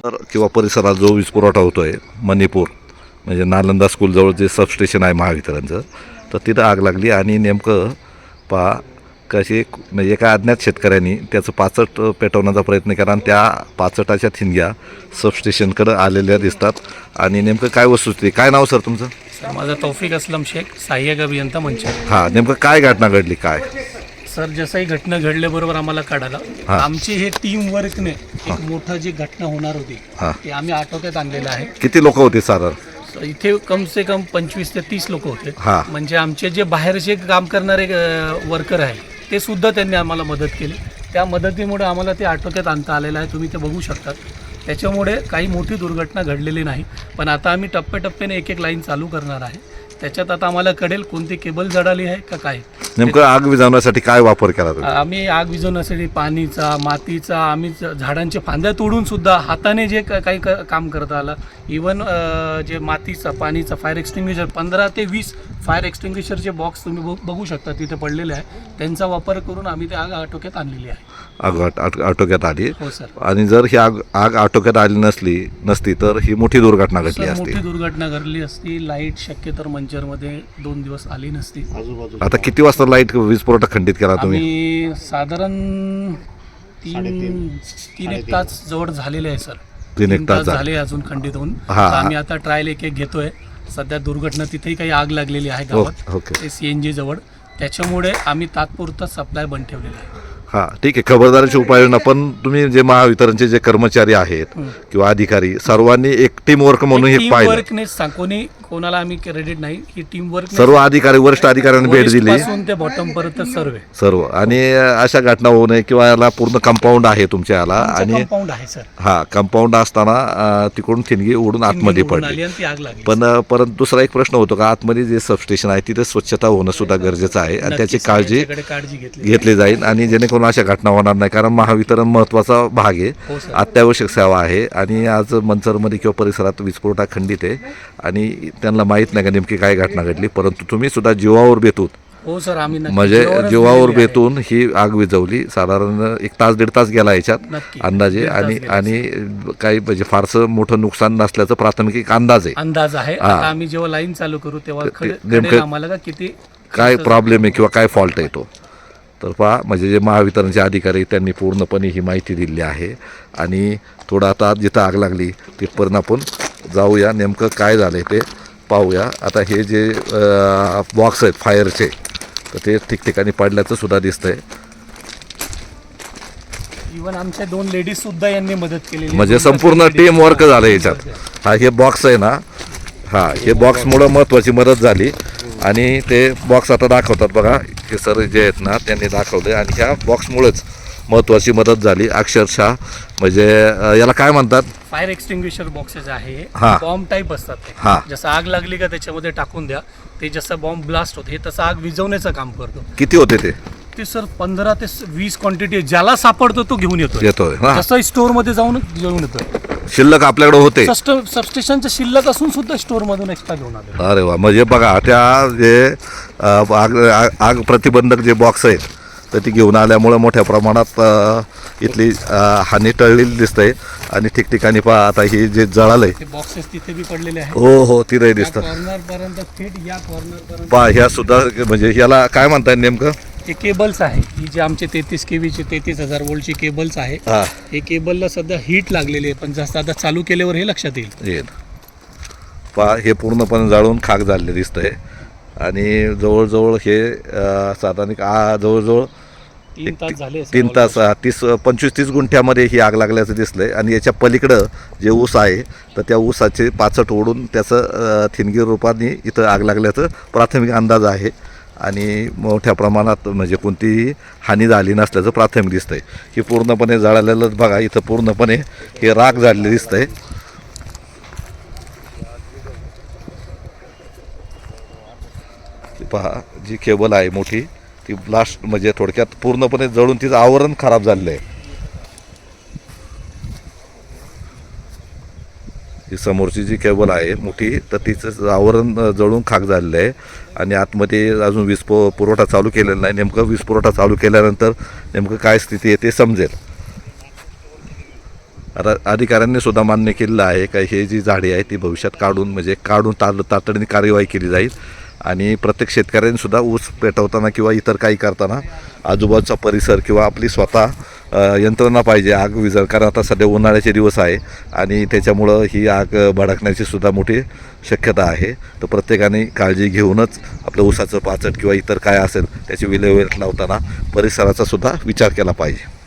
किंवा परिसरात जो वीज पुरवठा होतो आहे मणिपूर म्हणजे नालंदा स्कूलजवळ जे सबस्टेशन आहे महावितरणचं, तर तिथं आग लागली आणि नेमकं पहा कशी म्हणजे एका अज्ञात शेतकऱ्यांनी त्याचं पाचट पेटवण्याचा प्रयत्न केला आणि त्या पाचटाच्या ठिणग्या सबस्टेशनकडे आलेल्या दिसतात. आणि नेमकं काय वस्तुस्थिती, काय नाव सर तुमचं? सर माझा तौफिक असलम शेख, सहाय्यक अभियंता मंचर. हां, नेमकं काय घटना घडली काय? सर जसंही घटना घडल्याबरोबर आम्हाला कळालं. हां. आमची हे टीम वर्कने एक मोठा जी घटना होणार होती हां. ते आम्ही आटोक्यात आणलेलं आहे. किती लोक होते साधारण? सर इथे कम से कम 25 ते 30 लोक होते. हां. म्हणजे आमचे जे बाहेरचे काम करणारे वर्कर आहे ते सुद्धा त्यांनी आम्हाला मदत केली. त्या मदतीमुळे आम्हाला ते आटोक्यात आणता आलेलं आहे. तुम्ही ते बघू शकतात. त्याच्यामुळे काही मोठी दुर्घटना घडलेली नाही. पण आता आम्ही टप्प्याटप्प्याने एक एक लाईन चालू करणार आहे. त्याच्यात आता आम्हाला कळेल कोणती केबल जळाली आहे का काय. नेमकं आग विझवण्यासाठी काय वापर केला तुम्ही? आम्ही आग विझवण्यासाठी पाणीचा, मातीचा, आम्ही झाडांच्या फांद्या तोडून सुद्धा हाताने जे काही काम करता आलं. इवन जे मातीचा, पाणीचा फायर एक्सटिंग्विशर 15 ते 20 फायर एक्सटिंग्विशरचे बॉक्स तुम्ही बघू शकता तिथे पडलेले आहे. त्यांचा वापर करून आम्ही ते आग आटोक्यात आणलेली आहे. आग आटोक्यात आली. हो सर. आणि जर ही आग आटोक्यात आली नसती तर ही मोठी दुर्घटना घडली सर, असती. मोठी दुर्घटना घडली असती. लाईट शक्य तर मंचरमध्ये 2 दिवस आली नसती. आता किती वाजता लाईट वीज पुरवठा खंडित केला तुम्ही? आम्ही साधारण 3-1 तास जवळ झालेले आहे सर. 3-1 तास झाले अजून खंडित होऊन. हा. तर आम्ही आता ट्रायल एक घेतोय. सध्या दुर्घटना तिथेही काही आग लागलेली आहे गावात, ओके. ते CNG जवळ. त्याच्यामुळे आम्ही तात्पुरता सप्लाय बंद ठेवलेला आहे. हां, ठीक आहे. खबरदारीची उपाययोजना, पण तुम्ही जे महावितरणचे जे कर्मचारी आहेत किंवा अधिकारी सर्वांनी एक टीम वर्क म्हणून हे टीम पाहिलं. वर्कने कोणाला आम्ही क्रेडिट नाही. ही टीम वर्क सर्व अधिकारी वरिष्ठ अधिकाऱ्यांनी भेट दिली पासून ते बॉटम पर्यंत सर्व. आणि अशा घटना होऊ नये किंवा याला पूर्ण कंपाऊंड आहे तुमच्या याला. आणि कंपाऊंड आहे सर. हा कंपाऊंड असताना तिकडून ठिणगी उडून आतमध्ये पडली. आणि ती आग लागली. परंतु दुसरा एक प्रश्न होतो का आतमध्ये जे सबस्टेशन आहे तिथे स्वच्छता होणं सुद्धा गरजेचं आहे आणि त्याची काळजी घेतली जाईल आणि जेणेकरून अशा घटना होणार नाही. कारण महावितरण महत्त्वाचा भाग आहे, हो सर. अत्यावश्यक सेवा आहे. आणि आज मंचरमध्ये किंवा परिसरात वीज पुरवठा खंडित आहे आणि त्यांना माहीत नाही का नेमकी काय घटना घडली. परंतु तुम्ही सुद्धा जीवावर बेतून हो सर, आम्ही म्हणजे जीवावर बेतून ही आग विझवली. साधारण 1 तास 1.5 तास गेला याच्यात अंदाजे. आणि काही म्हणजे फारसं मोठं नुकसान नसल्याचं प्राथमिक एक अंदाज आहे. आम्ही जेव्हा लाईन चालू करू तेव्हा नेमकं आम्हाला किती काय प्रॉब्लेम आहे किंवा काय फॉल्ट आहे तो. तर पहा म्हणजे जे महावितरणचे अधिकारी त्यांनी पूर्णपणे ही माहिती दिली आहे. आणि थोडं आता जिथं आग लागली तिथपर्यंत आपण जाऊया, नेमकं काय झालं ते पाहूया. आता हे जे बॉक्स आहेत फायरचे तर ते ठिकठिकाणी पडल्याचं सुद्धा दिसतंय. इव्हन आमच्या 2 लेडीज सुद्धा यांनी मदत केली. म्हणजे संपूर्ण टीम वर्क झालं याच्यात. हा हे बॉक्स आहे ना, हा हे बॉक्समुळं महत्त्वाची मदत झाली. आणि ते बॉक्स आता दाखवतात बघा, हे सर जे आहेत ना त्यांनी दाखवले. आणि ह्या बॉक्समुळेच महत्त्वाची मदत झाली अक्षरशः. म्हणजे याला काय म्हणतात? फायर एक्सटिंग्विशर बॉक्सेस आहे. हा. बॉम्ब टाईप असतात हा. ते. जसं आग लागली का त्याच्यामध्ये टाकून द्या, ते जसं बॉम्ब ब्लास्ट होते हे तसं आग विझवण्याचं काम करतो. किती होते ते? ते सर 15 ते 20 क्वांटिटी ज्याला सापडतो तो घेऊन येतोय. जसं स्टोअर मध्ये जाऊन घेऊन येतोय. शिल्लक आपल्याकडे होते. सबस्टेशनचं शिल्लक असून सुद्धा स्टोअर मधून एक्स्ट्रा घेऊन आले. अरे वा. म्हणजे बघा त्या जे आग प्रतिबंधक जे बॉक्स आहेत तर ती घेऊन आल्यामुळं मोठ्या प्रमाणात इथली हानी टळलेली दिसते. आणि ठिकठिकाणी पहा आता ही जे जळालंय बॉक्सेस तिथे बी पडलेले आहेत. हो तिथे दिसतं. कॉर्नर पर्यंत थेट या कॉर्नर पर्यंत पहा ह्या सुद्धा म्हणजे ह्याला काय म्हणताय नेमकं? हे केबल्स आहे. ही जे आमचे 33 kV चे 33,000 वोल्टची केबल्स आहे. हे केबलला सध्या हीट लागलेली आहे, पण जास्त आता चालू केल्यावर हे लक्षात येईल. पहा हे पूर्णपणे जाळून खाक झालेले दिसतंय. आणि जवळजवळ हे साधारण जवळजवळ 3 तास झाले. 3 तास 25-30 गुंठ्यामध्ये ही आग लागल्याचं दिसलंय. आणि याच्या पलीकडं जे ऊस आहे तर त्या ऊसाचे पाचट ओढून त्याचं ठिणगी रूपाने इथं आग लागल्याचं प्राथमिक अंदाज आहे. आणि मोठ्या प्रमाणात म्हणजे कोणतीही हानी झाली नसल्याचं प्राथमिक दिसतंय. ही पूर्णपणे जळालेलं बघा, इथं पूर्णपणे हे राख झालेलं दिसतंय. पहा जी केबल आहे मोठी ती ब्लास्ट म्हणजे थोडक्यात पूर्णपणे जळून तिचं आवरण खराब झालेलं आहे. ही समोरची जी केबल आहे मोठी तर तिचं आवरण जळून खाक झालेलं आहे. आणि आतमध्ये अजून वीज पुरवठा चालू केलेला नाही. नेमकं वीज पुरवठा चालू केल्यानंतर नेमकं काय स्थिती आहे ते समजेल. आता अधिकाऱ्यांनी सुद्धा मान्य केलेलं आहे का हे जी झाडे आहे ती भविष्यात काढून तातडीने कार्यवाही केली जाईल आणि प्रत्येक शेतकऱ्यांनी सुद्धा ऊस पेटवताना किंवा इतर काही करताना आजूबाजूचा परिसर किंवा आपली स्वतः यंत्रणा पाहिजे आग विझर, कारण आता सध्या उन्हाळ्याचे दिवस आहे आणि त्याच्यामुळं ही आग भडकण्याची सुद्धा मोठी शक्यता आहे. तर प्रत्येकाने काळजी घेऊनच आपलं ऊसाचं पाचट किंवा इतर काय असेल त्याची विल्हेवाट लावताना परिसराचा सुद्धा विचार केला पाहिजे.